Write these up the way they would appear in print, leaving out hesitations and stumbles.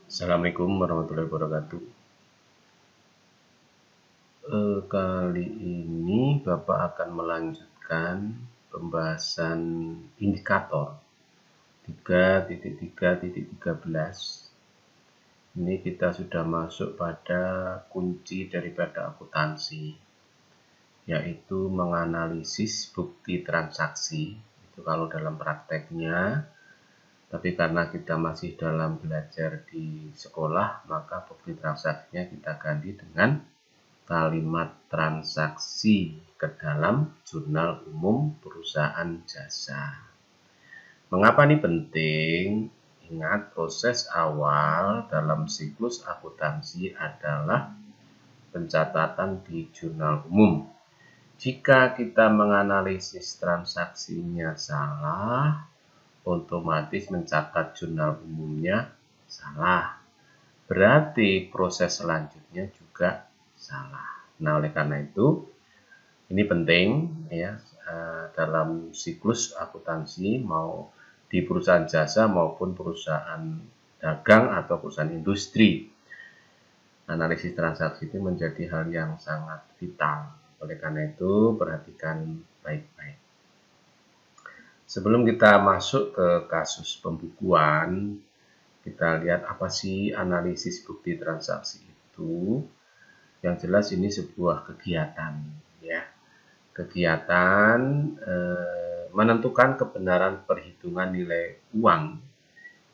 Assalamualaikum warahmatullahi wabarakatuh. Kali ini Bapak akan melanjutkan pembahasan indikator 3.3.13. Ini kita sudah masuk pada kunci daripada akuntansi, yaitu menganalisis bukti transaksi. Itu kalau dalam prakteknya. Tapi karena kita masih dalam belajar di sekolah, maka bukti transaksinya kita ganti dengan kalimat transaksi ke dalam jurnal umum perusahaan jasa. Mengapa ini penting? Ingat, proses awal dalam siklus akuntansi adalah pencatatan di jurnal umum. Jika kita menganalisis transaksinya salah, otomatis mencatat jurnal umumnya salah. Berarti proses selanjutnya juga salah. Nah, oleh karena itu ini penting ya dalam siklus akuntansi, mau di perusahaan jasa maupun perusahaan dagang atau perusahaan industri. Analisis transaksi itu menjadi hal yang sangat vital. Oleh karena itu perhatikan baik-baik. Sebelum kita masuk ke kasus pembukuan, kita lihat apa sih analisis bukti transaksi itu. Yang jelas ini sebuah kegiatan, ya. Kegiatan menentukan kebenaran perhitungan nilai uang,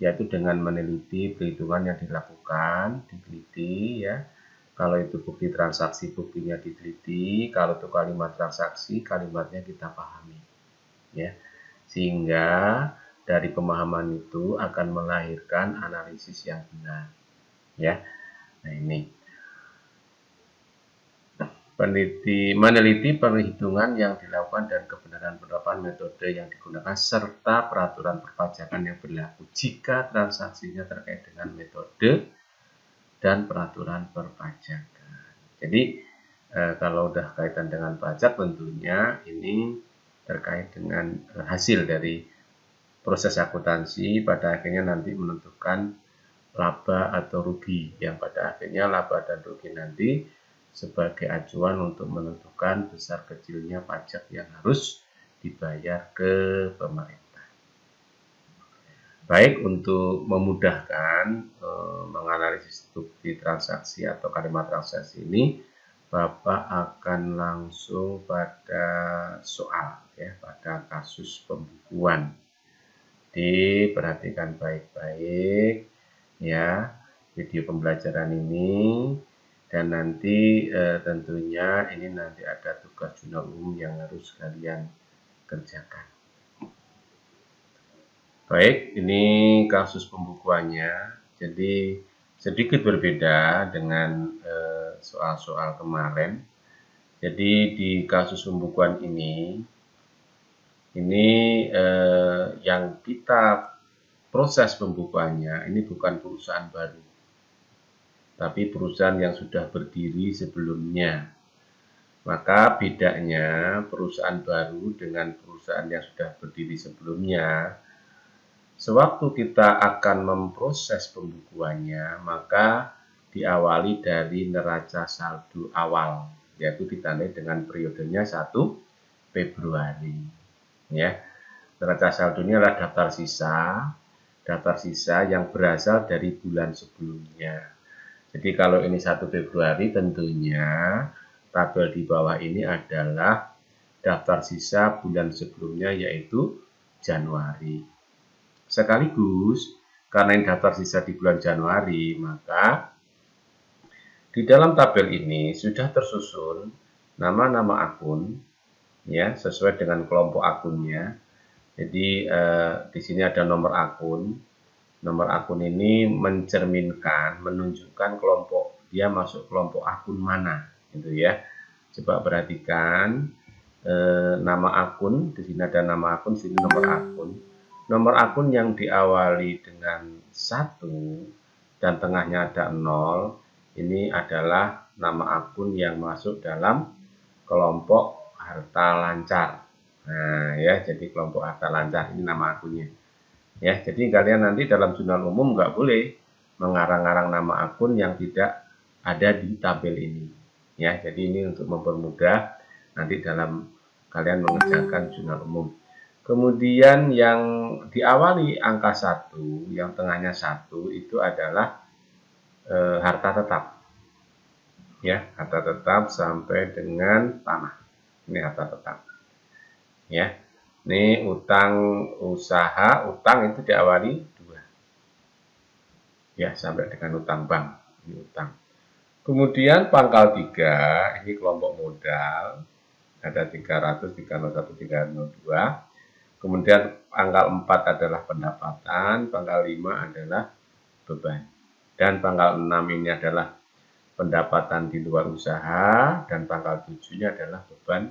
yaitu dengan meneliti perhitungan yang dilakukan, diteliti, ya. Kalau itu bukti transaksi, buktinya diteliti. Kalau itu kalimat transaksi, kalimatnya kita pahami, ya. Sehingga dari pemahaman itu akan melahirkan analisis yang benar, ya. Nah, ini meneliti perhitungan yang dilakukan dan kebenaran penerapan metode yang digunakan serta peraturan perpajakan yang berlaku jika transaksinya terkait dengan metode dan peraturan perpajakan. Jadi kalau udah kaitan dengan pajak, tentunya ini terkait dengan hasil dari proses akuntansi, pada akhirnya nanti menentukan laba atau rugi, yang pada akhirnya laba dan rugi nanti sebagai acuan untuk menentukan besar kecilnya pajak yang harus dibayar ke pemerintah. Baik, untuk memudahkan menganalisis bukti transaksi atau kalimat transaksi ini, Bapak akan langsung pada soal, ya, pada kasus pembukuan. Diperhatikan baik-baik ya video pembelajaran ini, dan nanti tentunya ini nanti ada tugas jurnal umum yang harus kalian kerjakan. Baik, ini kasus pembukuannya. Jadi sedikit berbeda dengan soal-soal kemarin. Jadi di kasus pembukuan ini yang kita proses pembukuannya ini bukan perusahaan baru, tapi perusahaan yang sudah berdiri sebelumnya. Maka bedanya perusahaan baru dengan perusahaan yang sudah berdiri sebelumnya, sewaktu kita akan memproses pembukuannya, maka diawali dari neraca saldo awal, yaitu ditandai dengan periodenya 1 Februari. Ya, neraca saldonya adalah daftar sisa yang berasal dari bulan sebelumnya. Jadi kalau ini 1 Februari, tentunya tabel di bawah ini adalah daftar sisa bulan sebelumnya, yaitu Januari. Sekaligus karena ini daftar sisa di bulan Januari, maka di dalam tabel ini sudah tersusun nama-nama akun, ya, sesuai dengan kelompok akunnya. Jadi di sini ada nomor akun. Nomor akun ini menunjukkan kelompok, dia masuk kelompok akun mana, gitu ya. Coba perhatikan nama akun, di sini ada nama akun, di sini nomor akun. Nomor akun yang diawali dengan 1 dan tengahnya ada 0, ini adalah nama akun yang masuk dalam kelompok harta lancar. Nah, ya, jadi kelompok harta lancar ini nama akunnya. Ya, jadi kalian nanti dalam jurnal umum nggak boleh mengarang-arang nama akun yang tidak ada di tabel ini. Ya, jadi ini untuk mempermudah nanti dalam kalian mengerjakan jurnal umum. Kemudian yang diawali angka 1, yang tengahnya 1 itu adalah harta tetap. Ya, harta tetap sampai dengan tanah. Ini harta tetap. Ya. Ini utang usaha, utang itu diawali 2. Ya, sampai dengan utang bank. Ini utang. Kemudian pangkal 3, ini kelompok modal. Ada 300, 301, 302. Kemudian pangkal 4 adalah pendapatan, pangkal 5 adalah beban. Dan pangkal 6 ini adalah pendapatan di luar usaha, dan pangkal 7-nya adalah beban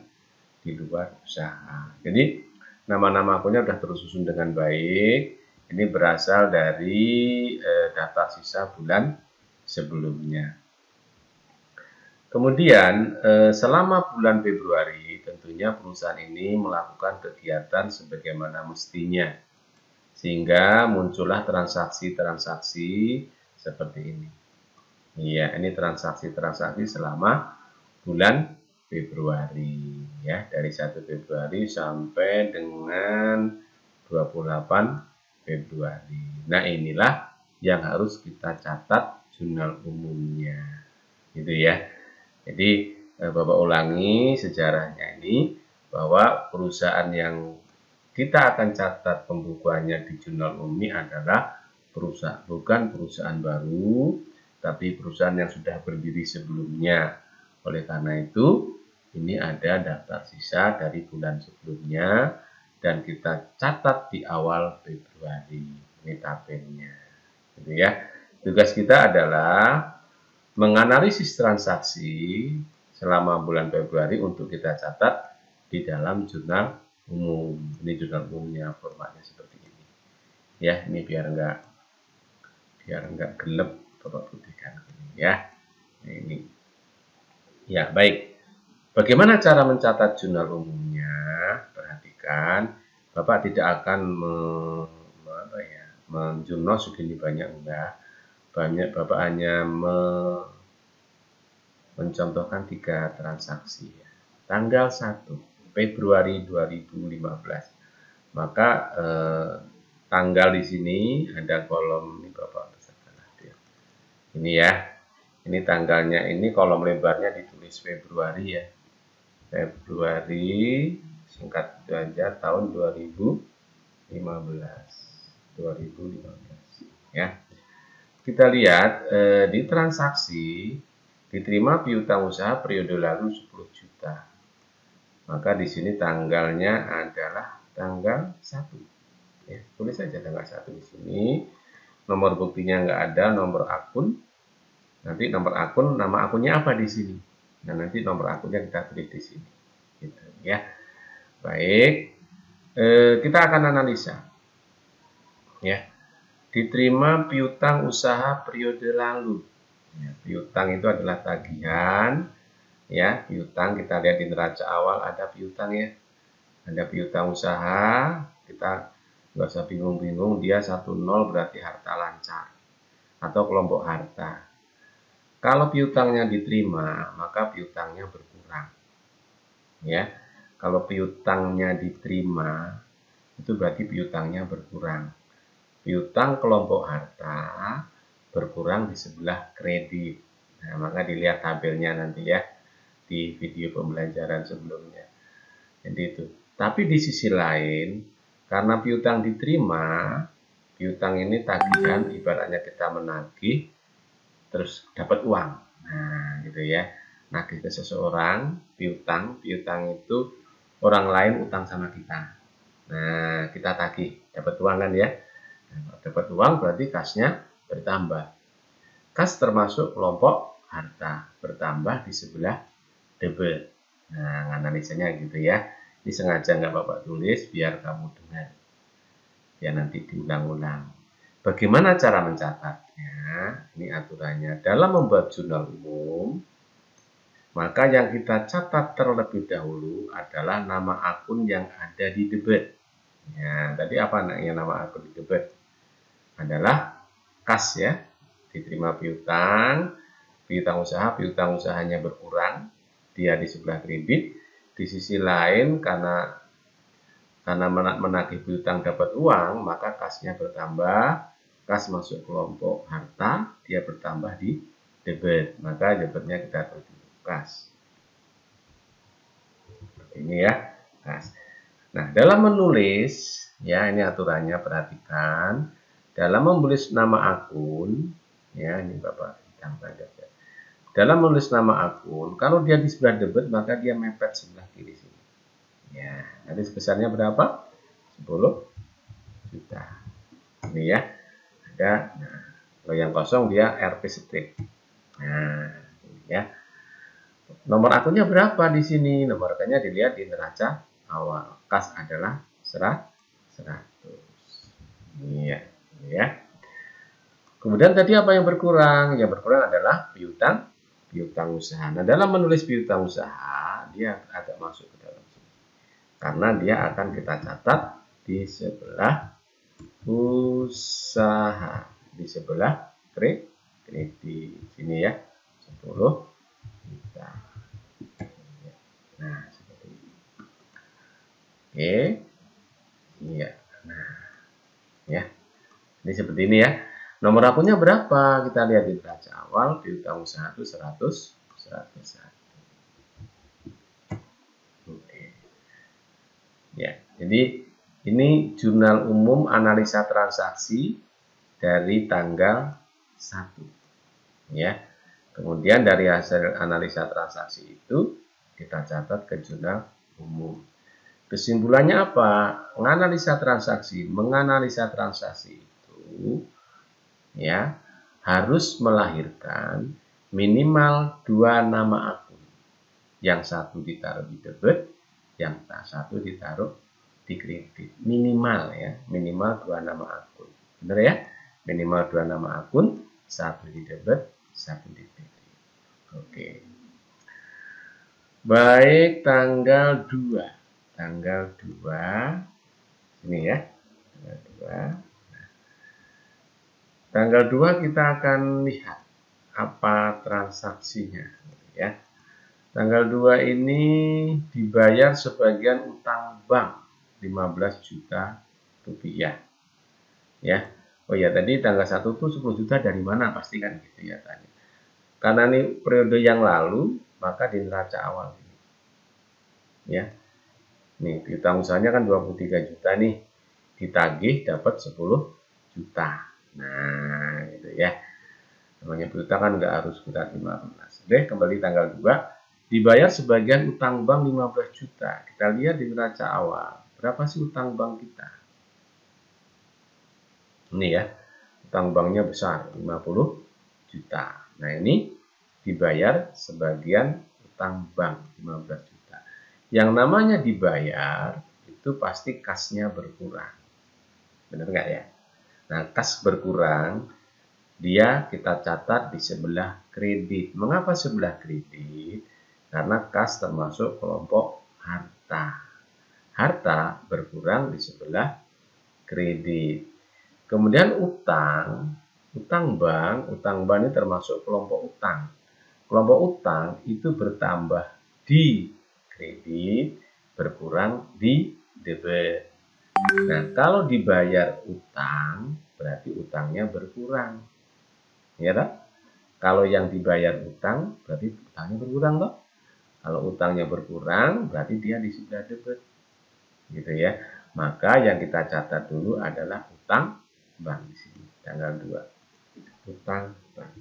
di luar usaha. Jadi nama-nama akunnya sudah tersusun dengan baik. Ini berasal dari daftar sisa bulan sebelumnya. Kemudian selama bulan Februari tentunya perusahaan ini melakukan kegiatan sebagaimana mestinya, sehingga muncullah transaksi-transaksi seperti ini. Ya, ini transaksi-transaksi selama bulan Februari, ya, dari 1 Februari sampai dengan 28 Februari. Nah, inilah yang harus kita catat jurnal umumnya, gitu ya. Jadi Bapak ulangi sejarahnya ini, bahwa perusahaan yang kita akan catat pembukuannya di jurnal umum ini adalah bukan perusahaan baru, tapi perusahaan yang sudah berdiri sebelumnya. Oleh karena itu, ini ada daftar sisa dari bulan sebelumnya, dan kita catat di awal Februari. Ini tabelnya. Gitu ya. Tugas kita adalah menganalisis transaksi selama bulan Februari untuk kita catat di dalam jurnal umum. Ini jurnal umumnya, formatnya seperti ini. Ya, ini biar enggak gelap, Bapak putihkan ini ya. Ini. Ya, baik. Bagaimana cara mencatat jurnal umumnya? Perhatikan, Bapak tidak akan menjurnal segini banyak, enggak. Bapak hanya mencontohkan 3 transaksi. Tanggal 1 Februari 2015. Maka tanggal di sini ada kolom ini, Bapak ini ya. Ini tanggalnya, ini kolom lebarnya ditulis Februari ya. Februari singkat saja tahun 2015 ya. Kita lihat di transaksi diterima piutang usaha periode lalu 10 juta. Maka di sini tanggalnya adalah tanggal 1. Ya, tulis saja tanggal 1 di sini. Nomor buktinya nggak ada, nomor akun. Nanti nomor akun, nama akunnya apa di sini. Nah, nanti nomor akunnya kita tulis di sini. Gitu, ya. Baik, kita akan analisa. Ya, diterima piutang usaha periode lalu. Ya, piutang itu adalah tagihan. Ya, piutang kita lihat di neraca awal ada piutang ya. Ada piutang usaha, kita nggak usah bingung-bingung, dia 10 berarti harta lancar atau kelompok harta. Kalau piutangnya diterima, maka piutangnya berkurang. Ya, kalau piutangnya diterima, itu berarti piutangnya berkurang. Piutang kelompok harta berkurang di sebelah kredit. Nah, maka dilihat tabelnya nanti ya di video pembelajaran sebelumnya. Jadi itu. Tapi di sisi lain, karena piutang diterima, piutang ini tagihan, ibaratnya kita menagih terus dapat uang. Nah, gitu ya. Nagih ke seseorang, piutang itu orang lain utang sama kita. Nah, kita tagih, dapat uang kan ya. Nah, dapat uang berarti kasnya bertambah. Kas termasuk kelompok harta, bertambah di sebelah debit. Nah, analisanya gitu ya. Ini sengaja nggak Bapak tulis biar kamu dengar. Ya nanti diulang-ulang. Bagaimana cara mencatatnya? Ini aturannya. Dalam membuat jurnal umum, maka yang kita catat terlebih dahulu adalah nama akun yang ada di debit. Ya, tadi apa namanya nama akun di debit? Adalah kas ya. diterima piutang usaha, piutang usahanya berkurang, dia di sebelah kredit. Di sisi lain karena menagih piutang dapat uang, maka kasnya bertambah, kas masuk kelompok harta, dia bertambah di debit, maka debitnya kita tulis kas. Ini ya, kas. Nah, dalam menulis, ya ini aturannya, perhatikan. Dalam menulis nama akun, ya ini Bapak tambah ya. Dalam menulis nama akun, kalau dia di sebelah debit, maka dia mepet sebelah kiri sini. Ya, nanti sebesarnya berapa? 10 juta. Ini ya, ada. Nah, kalau yang kosong dia RP strip. Nah, ini ya. Nomor akunnya berapa di sini? Nomor akunnya dilihat di neraca awal. Kas adalah 100. Iya, ya. Kemudian tadi apa yang berkurang? Yang berkurang adalah piutang usaha. Nah, dalam menulis piutang usaha, dia agak masuk ke dalam sini. Karena dia akan kita catat di sebelah usaha, di sebelah kredit. Sini ya, 10 juta. Nah, seperti ini. Oke. Iya. Nah, ya. Ini seperti ini ya. Nomor akunnya berapa? Kita lihat di neraca awal, piutang usaha itu 101. Oke. Ya, jadi ini jurnal umum analisa transaksi dari tanggal 1. Ya. Kemudian dari hasil analisa transaksi itu kita catat ke jurnal umum. Kesimpulannya apa? Menganalisa transaksi itu ya harus melahirkan minimal 2 nama akun. Yang satu ditaruh di debit, yang satu ditaruh di kredit. Minimal ya, minimal 2 nama akun. Benar ya? Minimal 2 nama akun, satu di debit, satu di kredit. Oke. Baik, tanggal 2. Tanggal 2 ini ya. Tanggal 2. Tanggal 2 kita akan lihat apa transaksinya ya. Tanggal 2 ini dibayar sebagian utang bank 15 juta rupiah. Ya. Oh ya, tadi tanggal 1 itu 10 juta dari mana? Pasti kan gitu ya tanya. Karena ini periode yang lalu, maka di neraca awal ini. Ya. Nih, piutang usahanya kan 23 juta nih. Ditagih dapat 10 juta. Nah, gitu ya. Namanya piutang kan nggak harus kita 15. Oke, kembali tanggal 2. Dibayar sebagian utang bank 15 juta. Kita lihat di neraca awal. Berapa sih utang bank kita? Ini ya. Utang banknya besar, 50 juta. Nah, ini dibayar sebagian utang bank 15 juta. Yang namanya dibayar itu pasti kasnya berkurang. Benar nggak ya? Nah, kas berkurang, dia kita catat di sebelah kredit. Mengapa sebelah kredit? Karena kas termasuk kelompok harta. Harta berkurang di sebelah kredit. Kemudian utang bank ini termasuk kelompok utang. Kelompok utang itu bertambah di kredit, berkurang di debit. Nah, kalau dibayar utang, berarti utangnya berkurang. Ya tak? Kalau yang dibayar utang, berarti utangnya berkurang toh? Kalau utangnya berkurang, berarti dia di sebelah debit. Gitu ya. Maka yang kita catat dulu adalah utang bank di sini, tanggal 2. Utang bank.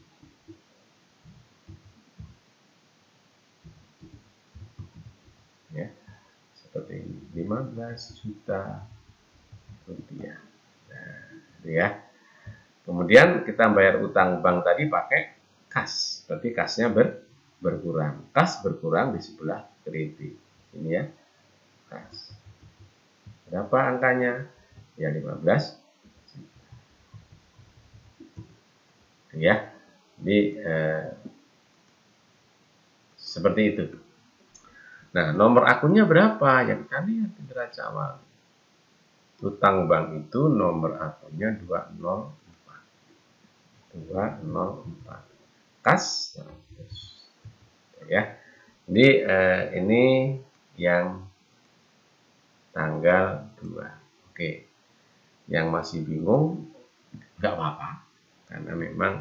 Ya. Seperti ini, 15 juta rupiah. Nah, itu ya. Kemudian kita bayar utang bank tadi pakai kas, berarti kasnya berkurang. Kas berkurang di sebelah kredit. Ini ya, kas. Berapa angkanya? Ya 15 juta. Ya, jadi seperti itu. Nah, nomor akunnya berapa? Ya kita lihat di neraca awal. Utang bank itu nomor akunnya 204. 204 kas 100 ya. Jadi ini yang tanggal 2. Oke, yang masih bingung nggak apa-apa, karena memang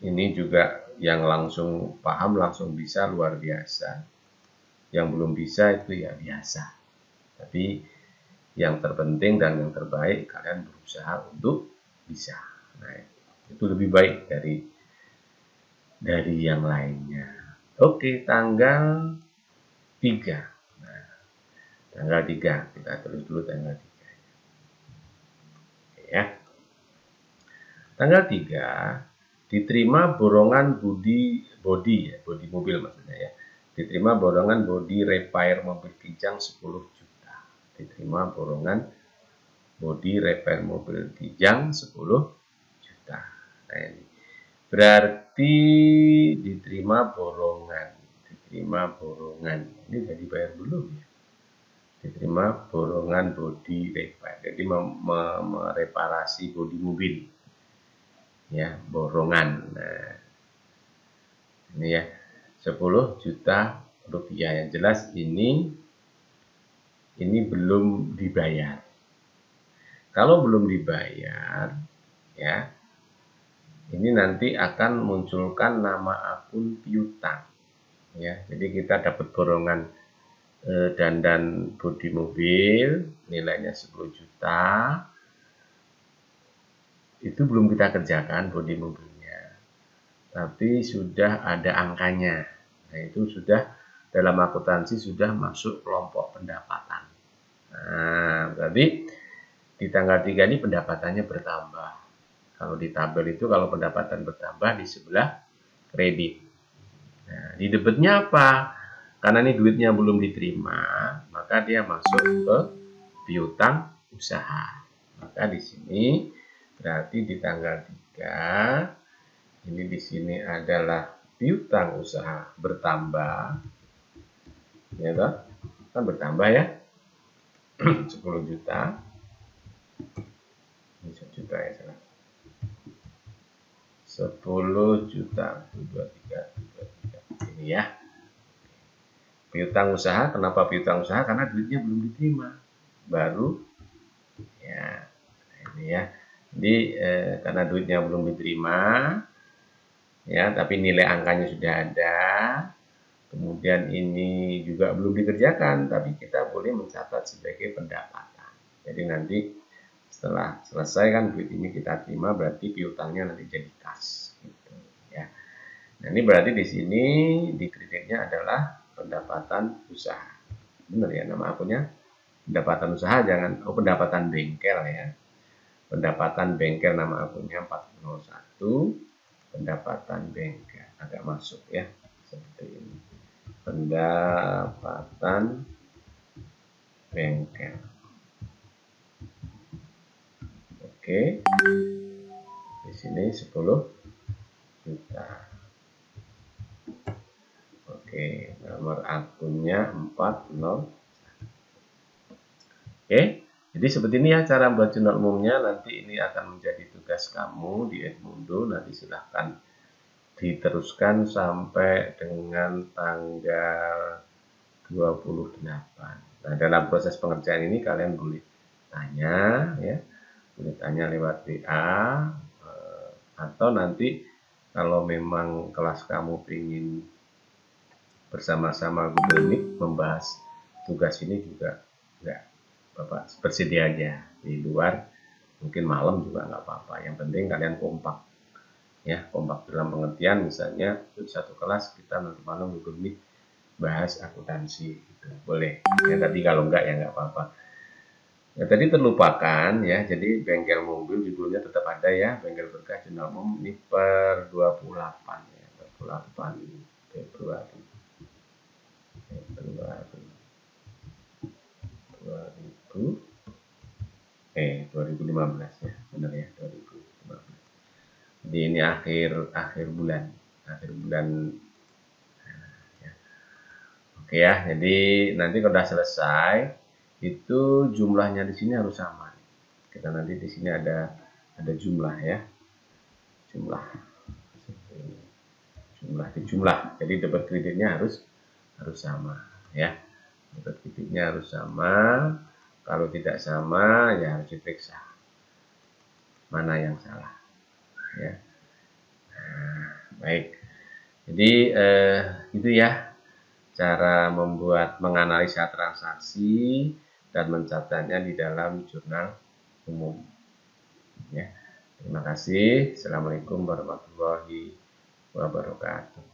ini juga yang langsung paham, langsung bisa, luar biasa. Yang belum bisa itu ya biasa. Tapi yang terpenting dan yang terbaik kalian berusaha untuk bisa. Nah, itu lebih baik dari yang lainnya. Oke, tanggal 3. Nah, tanggal 3 kita tulis dulu tanggal 3 ya. Tanggal 3 diterima borongan bodi mobil maksudnya ya. Diterima borongan bodi repair mobil Kijang 10 juta. Diterima borongan bodi repair mobil Kijang 10 juta. Nah, ini berarti diterima borongan. Ini sudah dibayar belum ya? Diterima borongan bodi repair. Jadi mereparasi bodi mobil. Ya, borongan. Nah, ini ya 10 juta rupiah. Yang jelas ini belum dibayar. Kalau belum dibayar ya, ini nanti akan munculkan nama akun piutang ya. Jadi kita dapat borongan dandan bodi mobil nilainya 10 juta. Itu belum kita kerjakan bodi mobilnya, tapi sudah ada angkanya. Nah, itu sudah dalam akuntansi sudah masuk kelompok pendapatan. Nah, berarti di tanggal 3 ini pendapatannya bertambah. Kalau di tabel itu kalau pendapatan bertambah di sebelah kredit. Nah, di debitnya apa? Karena ini duitnya belum diterima, maka dia masuk ke piutang usaha. Maka di sini berarti di tanggal 3 ini di sini adalah piutang usaha bertambah. Ya toh? Kan bertambah ya. 10 juta. Ini 1 juta ya salah. 10 juta 23 ini ya. Piutang usaha, kenapa piutang usaha? Karena duitnya belum diterima. Baru ya. Ini ya. Jadi karena duitnya belum diterima ya, tapi nilai angkanya sudah ada. Kemudian ini juga belum dikerjakan, tapi kita boleh mencatat sebagai pendapatan. Jadi nanti setelah selesai kan duit ini kita terima, berarti piutangnya nanti jadi kas gitu ya. Nah, ini berarti di sini di kreditnya adalah pendapatan usaha. Benar ya nama akunnya? Pendapatan usaha, jangan pendapatan bengkel ya. Pendapatan bengkel nama akunnya 401, pendapatan bengkel agak masuk ya seperti ini. Pendapatan bengkel. Oke. Di sini 10 juta. Oke, nomor akunnya 40. Oke. Jadi seperti ini ya cara membuat jurnal umumnya. Nanti ini akan menjadi tugas kamu di Edmundo. Nanti silahkan diteruskan sampai dengan tanggal 28. Nah, dalam proses pengerjaan ini kalian boleh tanya ya. Boleh tanya lewat WA atau nanti kalau memang kelas kamu ingin bersama-sama Google Meet membahas tugas ini juga enggak Bapak bersedia aja di luar, mungkin malam juga nggak apa-apa. Yang penting kalian kompak, ya kompak dalam pengertian misalnya di satu kelas kita nanti malam Google Meet bahas akuntansi, gitu. Boleh. Ya tapi kalau enggak ya nggak apa-apa. Ya tadi terlupakan ya, jadi bengkel mobil judulnya tetap ada ya, bengkel berkah jurnal umum ini per 28 ya, 28 Februari. 2015 ya, benar ya 2015. Jadi ini akhir bulan ya. Oke ya, jadi nanti kalau sudah selesai itu jumlahnya di sini harus sama. Kita nanti di sini ada ada jumlah ya, jumlah. Jadi debit kreditnya harus sama ya. Debit kreditnya harus sama. Kalau tidak sama ya harus diperiksa mana yang salah ya. Nah, baik. Jadi itu ya cara menganalisa transaksi dan mencatatnya di dalam jurnal umum ya. Terima kasih. Assalamualaikum warahmatullahi wabarakatuh.